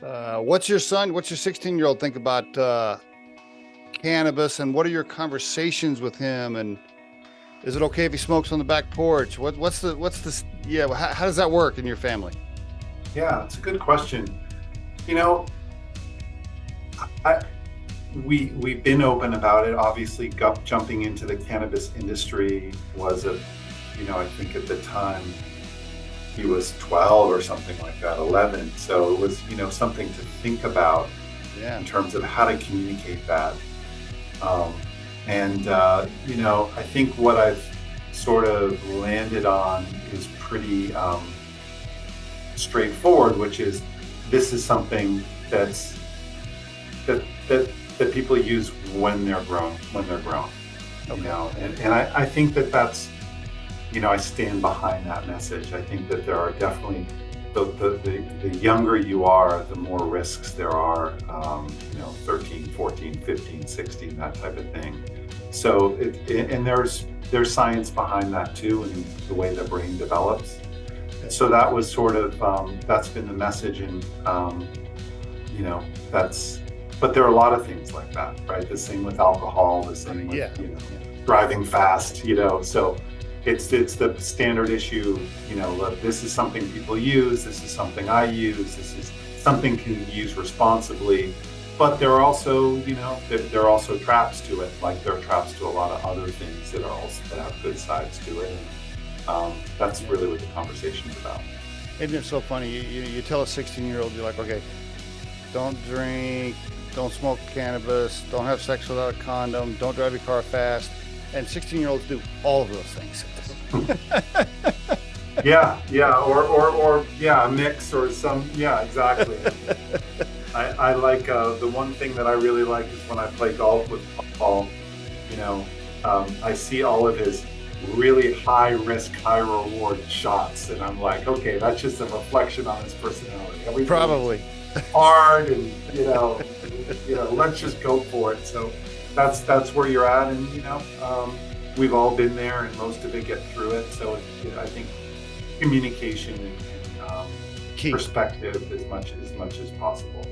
What's your 16-year-old think about cannabis, and what are your conversations with him? And is it okay if he smokes on the back porch? Yeah, how does that work in your family? Yeah, it's a good question. You know, I we've been open about it. Obviously, jumping into the cannabis industry was I think at the time he was 12 or something like that, 11. So it was, something to think about Yeah. in terms of how to communicate that. Um, I think what I've sort of landed on is pretty straightforward, which is this is something that that people use when they're grown, Okay. I think that's, I stand behind that message. I think that there are definitely the younger you are, the more risks there are, 13, 14, 15, 16, that type of thing. So and there's science behind that too, and the way the brain develops. So that was sort of that's been the message, and that's. But there are a lot of things like that, right? The same with alcohol, the same with Yeah. driving fast, So it's the standard issue. Look, this is something people use. This is something I use. This is something can be used responsibly. But there are also, there are also traps to it. Like there are traps to a lot of other things that have good sides to it. That's really what the conversation's about. Isn't it so funny? You tell a 16-year-old, you're like, okay, don't drink, don't smoke cannabis, don't have sex without a condom, don't drive your car fast. And 16-year-olds do all of those things. Yeah, or a mix or some, yeah, exactly. I like the one thing that I really like is when I play golf with Paul. I see all of his really high risk, high reward shots, and I'm like, okay, that's just a reflection on his personality. Everything's Probably. hard, and let's just go for it. So that's where you're at, and we've all been there, and most of it get through it. So I think communication and Key. perspective as much as possible.